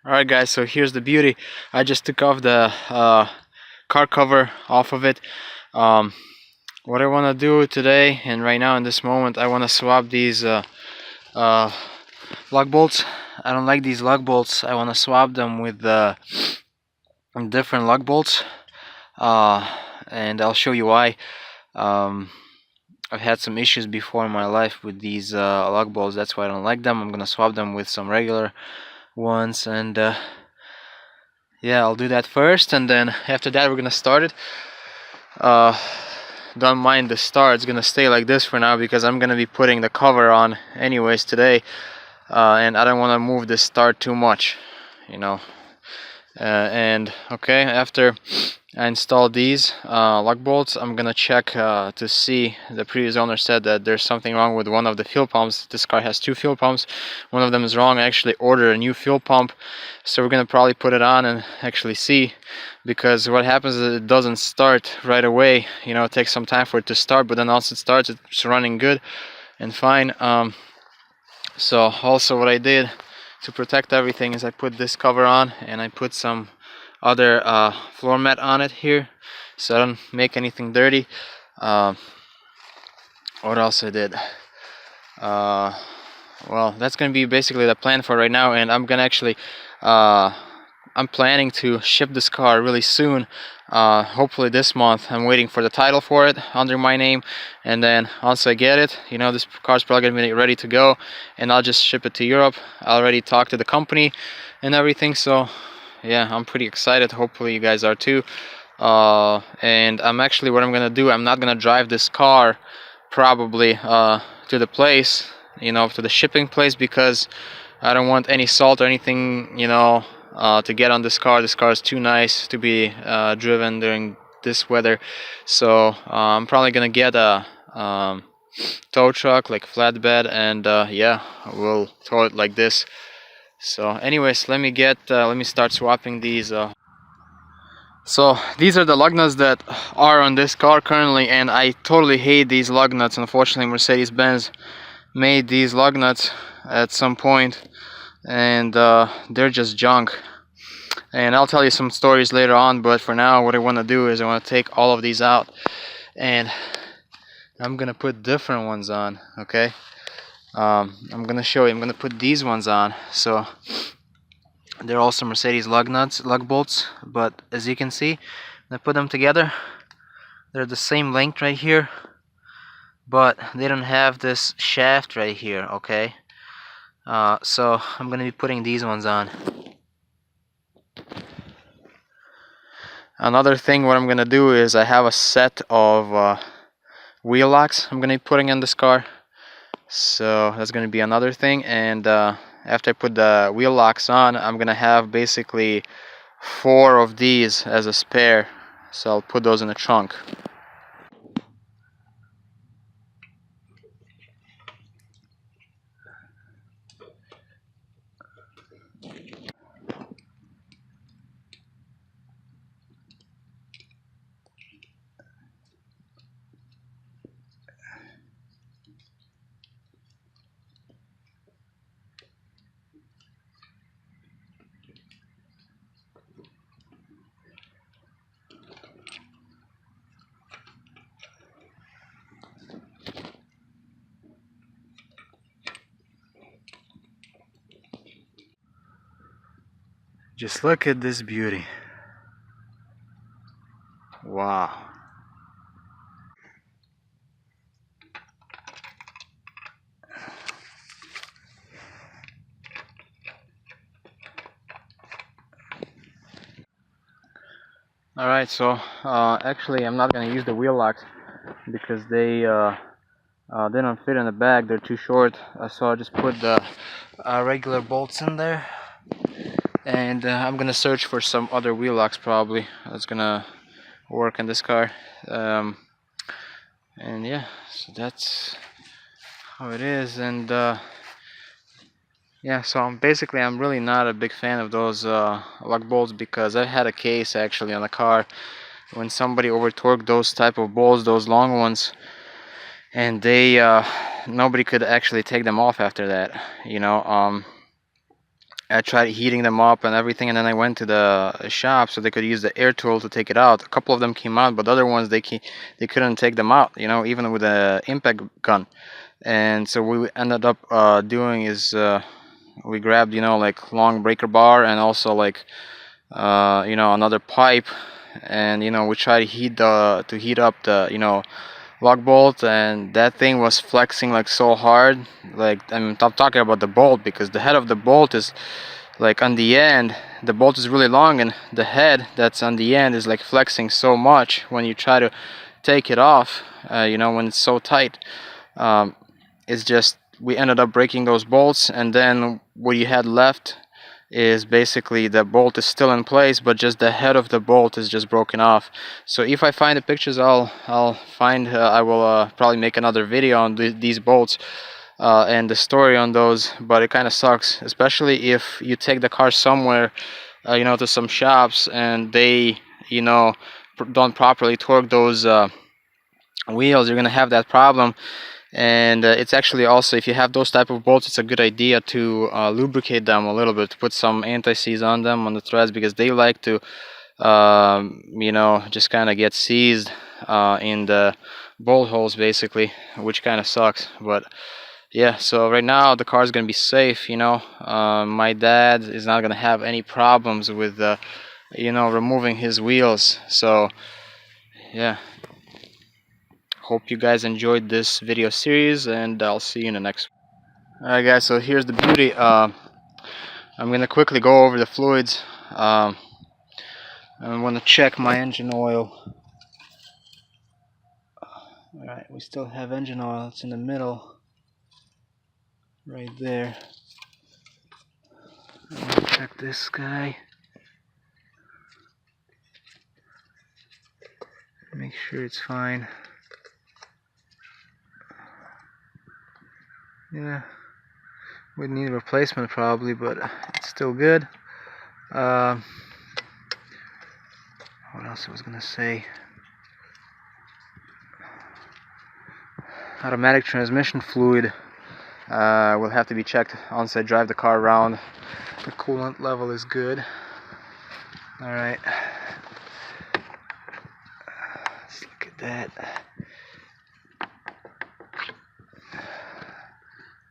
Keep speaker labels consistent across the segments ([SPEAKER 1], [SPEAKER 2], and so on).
[SPEAKER 1] Alright guys, so here's the beauty. I just took off the car cover off of it. Um, what I want to do today and right now in this moment, I want to swap these uh, lug bolts. I don't like these lug bolts. I want to swap them with different lug bolts, and I'll show you why. Um, I've had some issues before in my life with these lug bolts. That's why I don't like them. I'm gonna swap them with some regular ones, and yeah, I'll do that first, and then after that we're gonna start it. Uh, don't mind the start, it's gonna stay like this for now because I'm gonna be putting the cover on anyways today, and I don't want to move the start too much, you know. And okay, after I installed these lug bolts, I'm gonna check to see. The previous owner said that there's something wrong with one of the fuel pumps. This car has two fuel pumps. One of them is wrong. I actually ordered a new fuel pump, so we're gonna probably put it on and actually see, because what happens is it doesn't start right away. You know, it takes some time for it to start, but then once it starts, it's running good and fine. So also what I did to protect everything is I put this cover on, and I put some other floor mat on it here so I don't make anything dirty. What else I did? Well, that's gonna be basically the plan for right now, and I'm gonna actually I'm planning to ship this car really soon, hopefully this month. I'm waiting for the title for it under my name, and then once I get it, you know, this car's probably gonna be ready to go, and I'll just ship it to Europe. I already talked to the company and everything, so yeah, I'm pretty excited. Hopefully you guys are too. And what I'm gonna do, I'm not gonna drive this car probably to the place, you know, to the shipping place, because I don't want any salt or anything, you know, to get on this car. This car is too nice to be driven during this weather. So I'm probably gonna get a tow truck, like flatbed, and yeah, we'll tow it like this. So anyways, let me start swapping these. So these are the lug nuts that are on this car currently, and I totally hate these lug nuts. Unfortunately, Mercedes-Benz made these lug nuts at some point, and they're just junk. And I'll tell you some stories later on, but for now what I want to do is I want to take all of these out, and I'm gonna put different ones on. Okay, I'm gonna show you. I'm gonna put these ones on. So they're also Mercedes lug bolts, but as you can see, when I put them together, they're the same length right here, but they don't have this shaft right here. Okay, so I'm gonna be putting these ones on. Another thing, what I'm gonna do is I have a set of wheel locks I'm gonna be putting in this car, so that's gonna be another thing. And after I put the wheel locks on, I'm gonna have basically 4 of these as a spare, so I'll put those in the trunk. Just look at this beauty. Wow. Alright, so actually I'm not gonna use the wheel locks because they don't fit in the bag. They're too short, so I'll just put the regular bolts in there, and I'm gonna search for some other wheel locks probably that's gonna work in this car. And yeah, so that's how it is. And yeah, so I'm really not a big fan of those lug bolts, because I had a case actually on the car when somebody over torqued those type of bolts, those long ones, and they nobody could actually take them off after that, you know. I tried heating them up and everything, and then I went to the shop so they could use the air tool to take it out. A couple of them came out, but other ones they couldn't take them out, you know, even with a impact gun. And so what we ended up doing is we grabbed, you know, like long breaker bar and also like you know, another pipe, and you know, we tried to heat up the, you know, lock bolt, and that thing was flexing like so hard. Like, I'm talking about the bolt, because the head of the bolt is like on the end, the bolt is really long, and the head that's on the end is like flexing so much when you try to take it off, you know, when it's so tight. It's just, we ended up breaking those bolts, and then what you had left is basically the bolt is still in place, but just the head of the bolt is just broken off. So if I find the pictures, I will probably make another video on these bolts and the story on those. But it kind of sucks, especially if you take the car somewhere, you know, to some shops, and they, you know, don't properly torque those wheels. You're gonna have that problem. And it's actually also, if you have those type of bolts, it's a good idea to lubricate them a little bit, put some anti-seize on them, on the threads, because they like to you know, just kind of get seized in the bolt holes basically, which kind of sucks. But yeah, so right now the car is gonna be safe, you know. My dad is not gonna have any problems with you know, removing his wheels. So yeah, hope you guys enjoyed this video series, and I'll see you in the next one. Alright guys, so here's the beauty. I'm gonna quickly go over the fluids. I'm gonna check my engine oil. Alright, we still have engine oil. It's in the middle right there. I'm gonna check this guy, make sure it's fine. Yeah, we need a replacement probably, but it's still good. What else I was gonna say? Automatic transmission fluid will have to be checked once I drive the car around. The coolant level is good. Alright, let's look at that.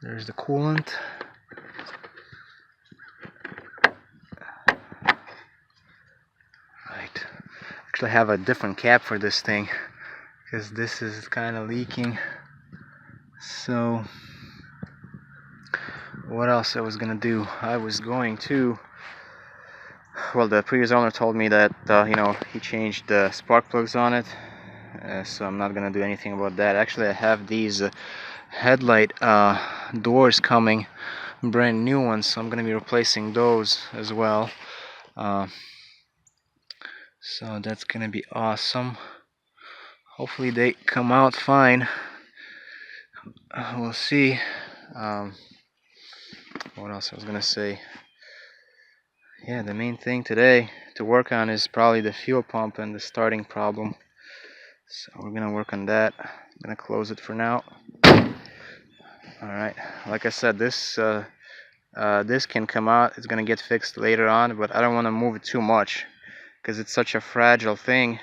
[SPEAKER 1] There's the coolant. Right. Actually, I have a different cap for this thing because this is kind of leaking. So, what else I was gonna do? I was going to. Well, the previous owner told me that you know, he changed the spark plugs on it, so I'm not gonna do anything about that. Actually, I have these headlight doors coming, brand new ones, so I'm gonna be replacing those as well. So that's gonna be awesome. Hopefully they come out fine. We'll see. What else I was gonna say? Yeah, the main thing today to work on is probably the fuel pump and the starting problem. So we're gonna work on that. I'm gonna close it for now. Alright, like I said, this can come out. It's gonna get fixed later on, but I don't want to move it too much because it's such a fragile thing.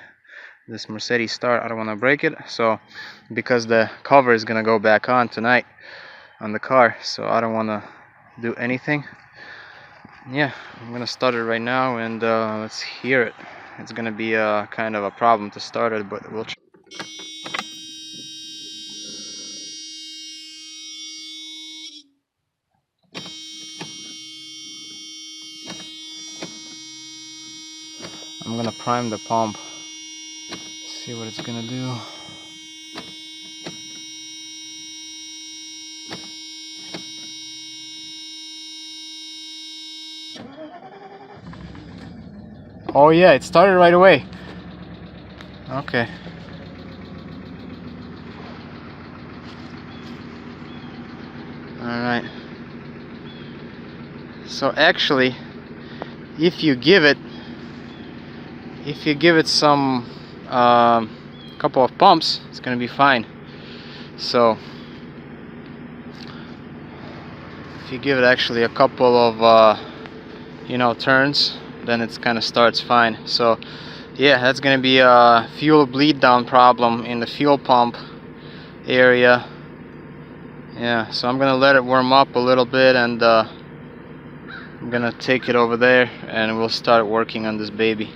[SPEAKER 1] This Mercedes Star, I don't want to break it. So because the cover is gonna go back on tonight on the car, so I don't want to do anything. Yeah, I'm gonna start it right now, and let's hear it. It's gonna be kind of a problem to start it, but we'll try. I'm gonna prime the pump, see what it's gonna do. Oh yeah, it started right away. Okay. Alright. So actually, if you give it some couple of pumps, it's gonna be fine. So if you give it actually a couple of you know, turns, then it's kind of starts fine. So yeah, that's gonna be a fuel bleed down problem in the fuel pump area. Yeah, so I'm gonna let it warm up a little bit, and I'm gonna take it over there and we'll start working on this baby.